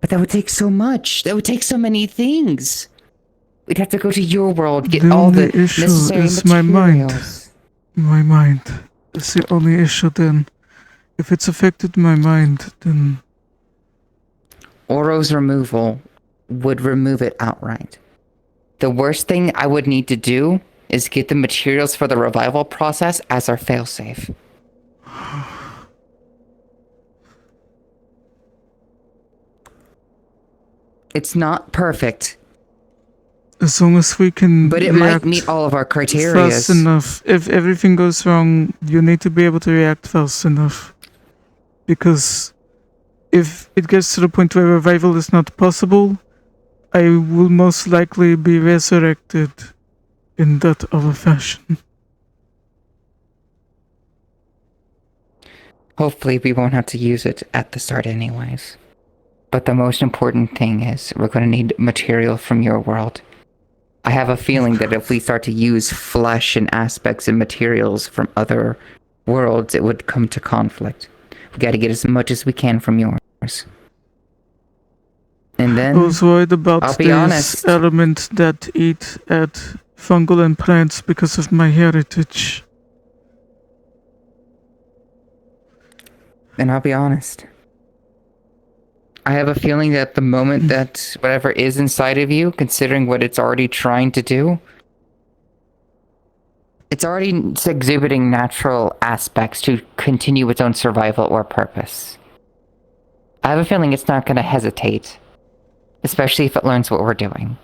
But that would take so much. That would take so many things. We'd have to go to your world, get The all the only issue necessary is my materials. mind. My mind. That's the only issue then. If it's affected my mind, then Oro's removal would remove it outright. The worst thing I would need to do is get the materials for the revival process as our failsafe. It's not perfect, as long as we can but it might react meet all of our criteria. fast enough. If everything goes wrong, you need to be able to react fast enough. Because if it gets to the point where revival is not possible, I will most likely be resurrected in that other fashion. Hopefully, we won't have to use it at the start, anyways. But the most important thing is we're going to need material from your world. I have a feeling that if we start to use flesh and aspects and materials from other worlds, it would come to conflict. We got to get as much as we can from yours. And then I was worried about I'll be this honest. element that eat at fungal and plants because of my heritage. And I'll be honest. I have a feeling that the moment that whatever is inside of you, considering what it's already trying to do, it's already exhibiting natural aspects to continue its own survival or purpose. I have a feeling it's not going to hesitate, especially if it learns what we're doing.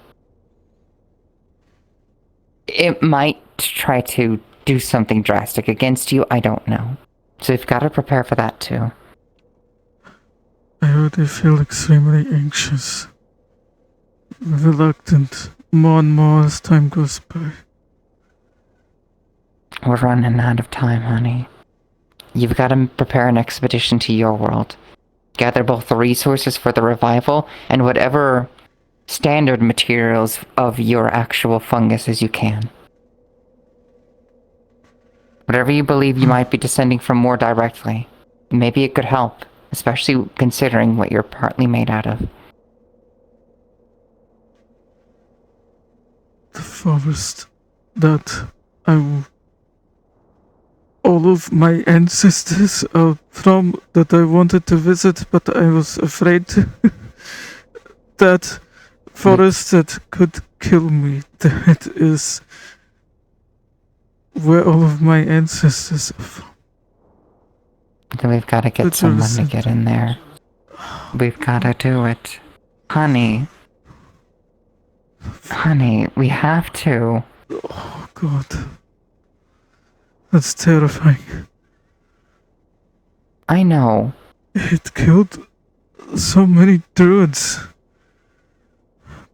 It might try to do something drastic against you, I don't know. So you've got to prepare for that too. I already feel extremely anxious, reluctant, more and more as time goes by. We're running out of time, honey. You've got to prepare an expedition to your world. Gather both the resources for the revival and whatever standard materials of your actual fungus as you can. Whatever you believe you might be descending from more directly, maybe it could help, especially considering what you're partly made out of. The forest that all of my ancestors are from, that I wanted to visit, but I was afraid that forest that could kill me, that is where all of my ancestors are from. Then we've got to get That's someone to innocent. get in there. We've got to do it. Honey. Honey, we have to. Oh god. That's terrifying. I know. It killed so many druids.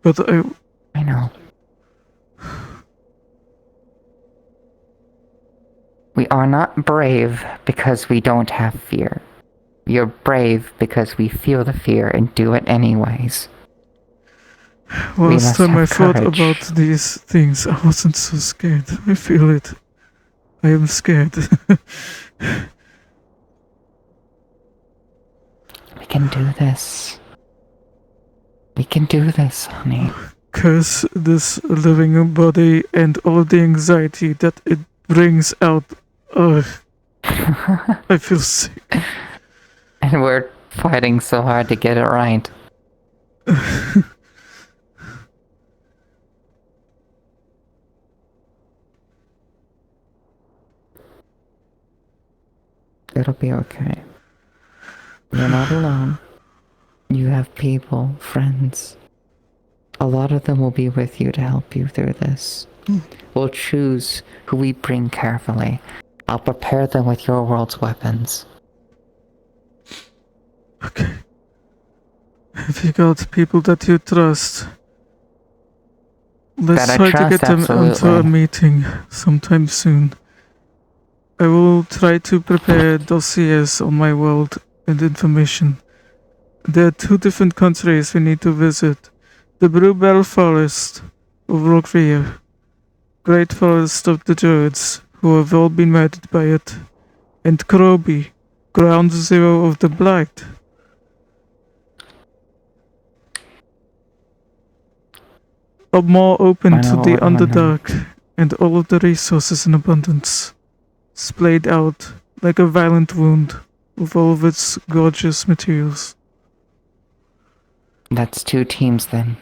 But I know. We are not brave because we don't have fear. We are brave because we feel the fear and do it anyways. last must time I have thought courage. about these things, I wasn't so scared. I feel it. I am scared. We can do this. We can do this, honey. Curse this living body and all the anxiety that it brings out. Ugh. I feel sick. And we're fighting so hard to get it right. It'll be okay. You're not alone. You have people, friends. A lot of them will be with you to help you through this. We'll choose who we bring carefully. I'll prepare them with your world's weapons. Okay. Have you got people that you trust? Let's That I try to trust, get them into a absolutely. meeting sometime soon. I will try to prepare dossiers on my world and information. There are 2 different countries we need to visit. The Bluebell Forest of Rockvere, Great Forest of the Druids, who have all been murdered by it, and Krobi, Ground Zero of the Blight. Are more open I to know the what I know. Underdark and all of the resources in abundance, splayed out like a violent wound with all of its gorgeous materials. That's 2 teams then.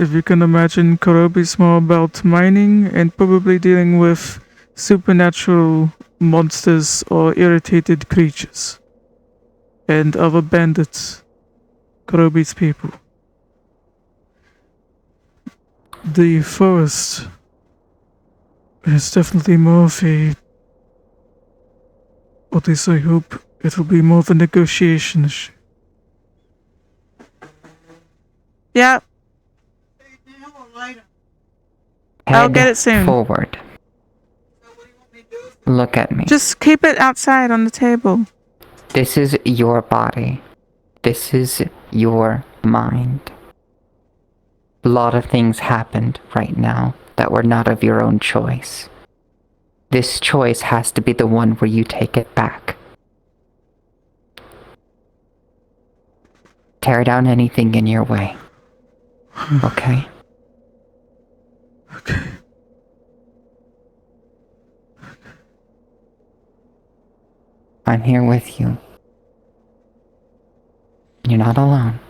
If you can imagine, Korobi's more about mining and probably dealing with supernatural monsters or irritated creatures. And other bandits. Korobi's people. The forest is definitely more of a... At least I hope it'll be more of a negotiation issue. Yeah, Say it now or later. I'll Head get it soon. forward. So what do you want me to do? Look at me. just keep it outside on the table. This is your body. This is your mind. A lot of things happened right now that were not of your own choice. This choice has to be the one where you take it back. Tear down anything in your way. Okay? Okay. I'm here with you. You're not alone.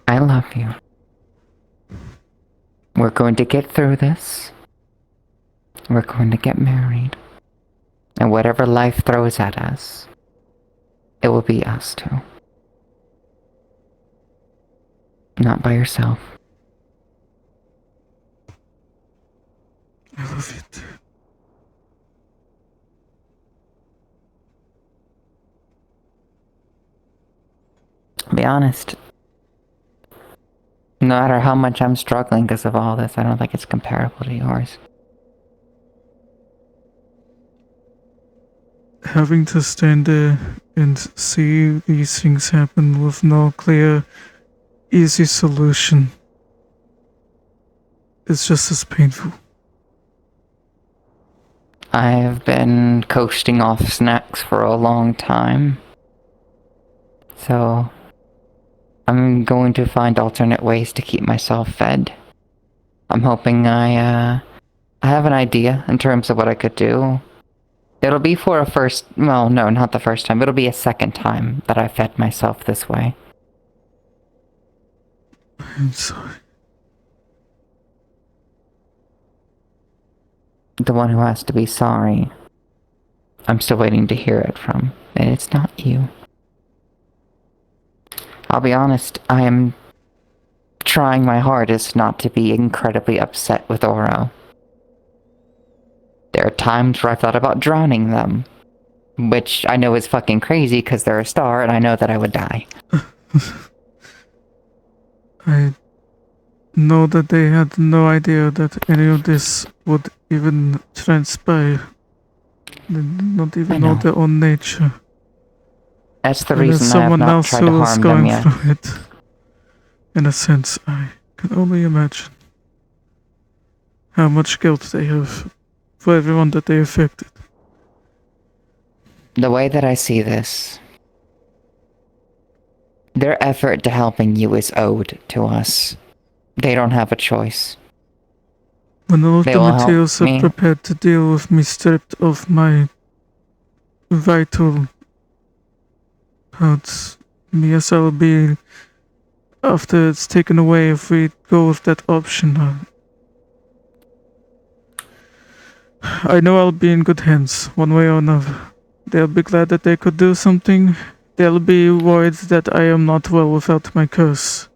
I love you. We're going to get through this. We're going to get married. And whatever life throws at us, it will be us two. Not by yourself. I love you too. To be honest, no matter how much I'm struggling because of all this, I don't think it's comparable to yours. Having to stand there and see these things happen with no clear, easy solution is just as painful. I've been coasting off snacks for a long time. So, I'm going to find alternate ways to keep myself fed. I'm hoping I have an idea in terms of what I could do. It'll be for a first, well, no, not the first time. It'll be a second time that I fed myself this way. I'm sorry. The one who has to be sorry, I'm still waiting to hear it from, and it's not you. I'll be honest, I am trying my hardest not to be incredibly upset with Oro. There are times where I thought about drowning them, which I know is fucking crazy because they're a star and I know that I would die. I know that they had no idea that any of this would even transpire. They did not I even know know. their own nature. That's the And as reason I have someone not else tried to who is harm them going yet. through it, in a sense, I can only imagine how much guilt they have for everyone that they affected. The way that I see this, their effort to helping you is owed to us. They don't have a choice. When all of They the will help materials are me. prepared to deal with me stripped of my vital parts, yes, I'll be after it's taken away if we go with that option. I know I'll be in good hands, one way or another. They'll be glad that they could do something. They'll be worried that I am not well without my curse.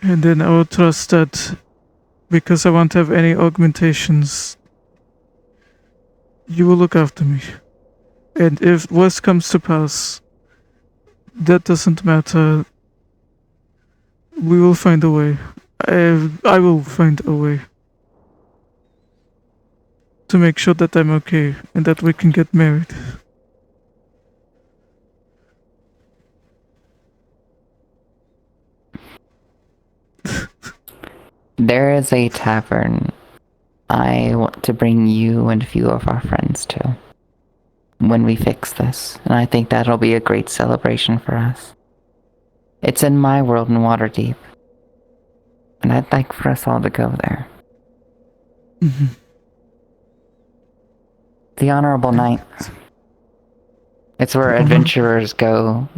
And then I will trust that because I won't have any augmentations, you will look after me. And if worst comes to pass, that doesn't matter. We will find a way. I will find a way to make sure that I'm okay and that we can get married. There is a tavern I want to bring you and a few of our friends to when we fix this, and I think that'll be a great celebration for us. It's in my world in Waterdeep, and I'd like for us all to go there. Mhm. The Honorable Knight. It's where The Honorable- adventurers go.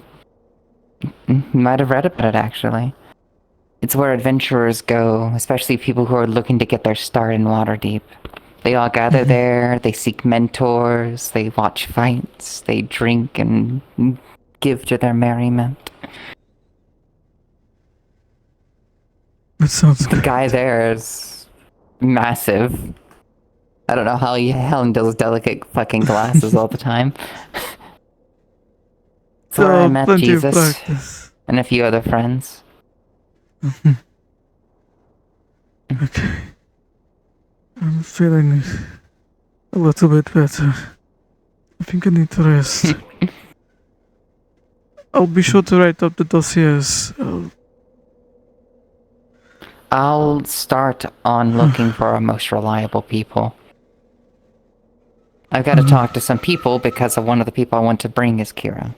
You might have read about it, actually. It's where adventurers go, especially people who are looking to get their start in Waterdeep. They all gather there, they seek mentors, they watch fights, they drink and give to their merriment. That sounds The good. guy there is massive. I don't know how he held those delicate fucking glasses all the time. It's where I Oh, met plenty of Jesus practice. and a few other friends. Okay. I'm feeling a little bit better. I think I need to rest. I'll be sure to write up the dossiers. I'll start on looking for our most reliable people. I've got to talk to some people because one of the people I want to bring is Kira.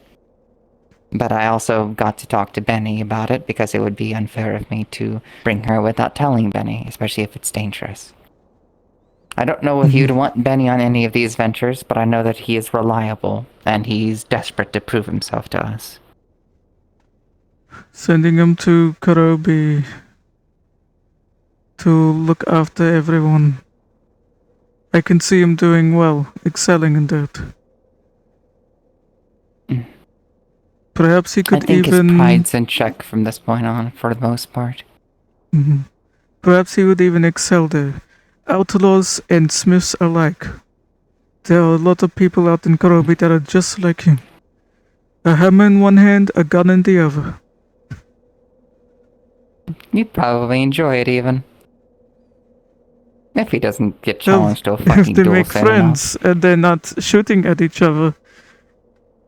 But I also got to talk to Benny about it because it would be unfair of me to bring her without telling Benny, especially if it's dangerous. I don't know if you'd want Benny on any of these ventures, but I know that he is reliable and he's desperate to prove himself to us. Sending him to Karobi to look after everyone. I can see him doing well, excelling in that. Perhaps he I could think even. his pride's in check from this point on, for the most part. Mhm. Perhaps he would even excel there. Outlaws and smiths alike. There are a lot of people out in Karobi that are just like him. A hammer in one hand, a gun in the other. You'd probably enjoy it even. If he doesn't get Well, challenged to a if fucking they duel make soon enough. friends and they're not shooting at each other,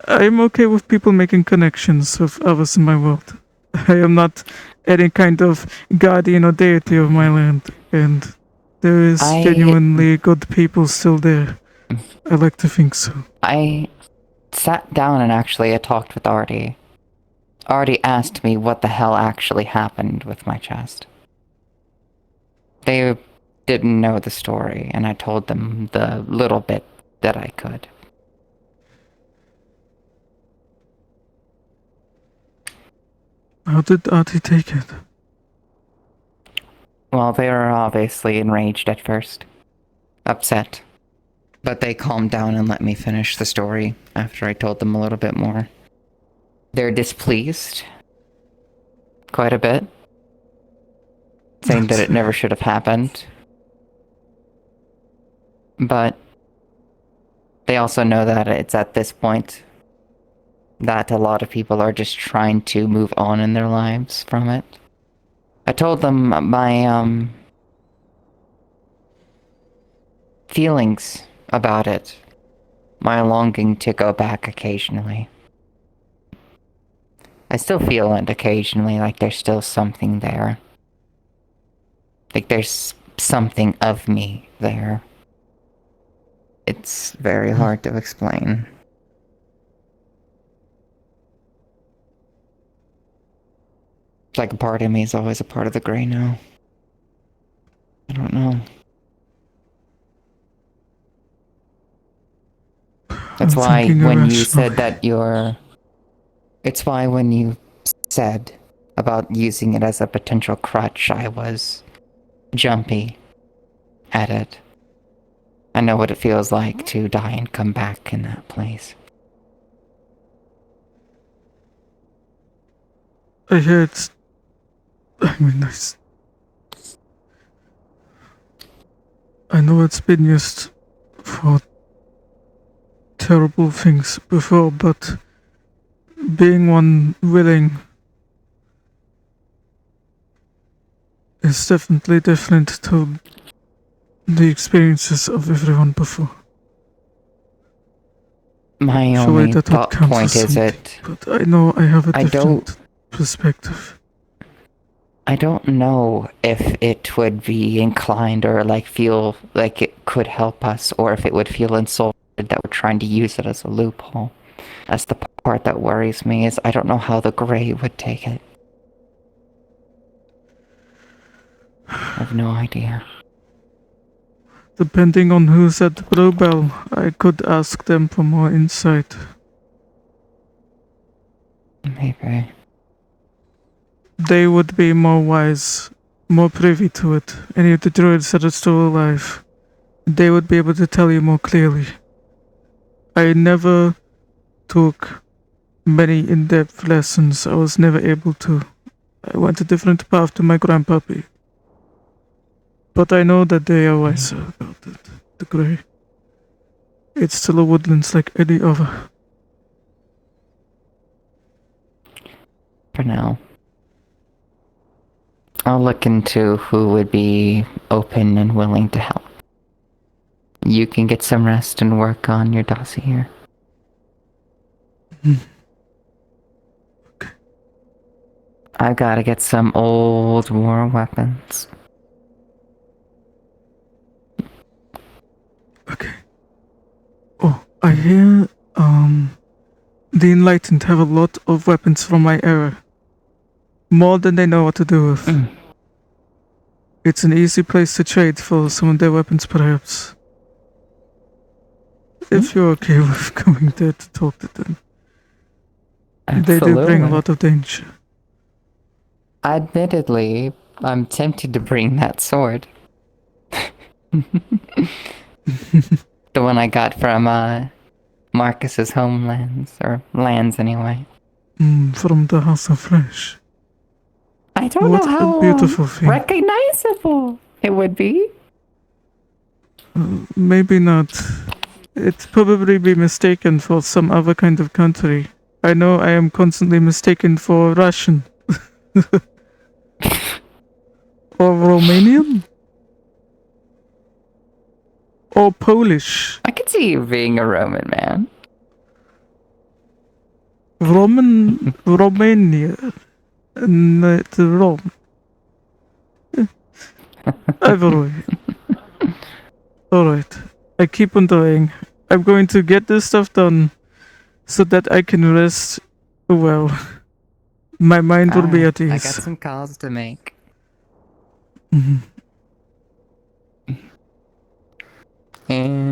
I'm okay with people making connections with others in my world. I am not any kind of guardian or deity of my land, and there is genuinely good people still there. I like to think so. I sat down and actually I talked with Artie. Artie asked me what the hell actually happened with my chest. They didn't know the story, and I told them the little bit that I could. How did Artie take it? Well, they were obviously enraged at first. Upset. But they calmed down and let me finish the story after I told them a little bit more. They're displeased. Quite a bit. Saying that it never should have happened. But they also know that it's at this point that a lot of people are just trying to move on in their lives from it. I told them my feelings about it. My longing to go back occasionally. I still feel it occasionally, like there's still something there. Like there's something of me there. It's very hard to explain. It's like a part of me is always a part of the gray now. I don't know. That's why when you said that it's why when you said about using it as a potential crutch, I was jumpy at it. I know what it feels like to die and come back in that place. I heard. I know it's been used for terrible things before, but being one willing is definitely different to the experiences of everyone before. My Surely only that would thought count for point is something, it. but I know I have a different perspective. I don't know if it would be inclined or like feel like it could help us, or if it would feel insulted that we're trying to use it as a loophole. That's the part that worries me, is I don't know how the Grey would take it. I have no idea. Depending on who's at the Bluebell, I could ask them for more insight. Maybe. They would be more wise, more privy to it. Any of the druids that are still alive, they would be able to tell you more clearly. I never took many in-depth lessons. I was never able to. I went a different path to my grandpappy. But I know that they are wiser about it. The grey. It's still a woodlands like any other. For now. I'll look into who would be open and willing to help. You can get some rest and work on your dossier here. Okay. I gotta get some old war weapons. Okay. Oh, I hear, the Enlightened have a lot of weapons from my era. More than they know what to do with. It's an easy place to trade for some of their weapons, perhaps. If you're okay with going there to talk to them. They do bring a lot of danger. Admittedly, I'm tempted to bring that sword. The one I got from, Marcus's homelands, or lands anyway. From the House of Flesh. I don't What know a how beautiful thing. recognizable it would be. Maybe not. It'd probably be mistaken for some other kind of country. I know I am constantly mistaken for Russian. Or Romanian? Or Polish. I could see you being a Roman man. Romania. Not Rome. Either way. Alright. I keep on doing. I'm going to get this stuff done so that I can rest well. My mind will be at I got ease. some calls to make. Mhm. And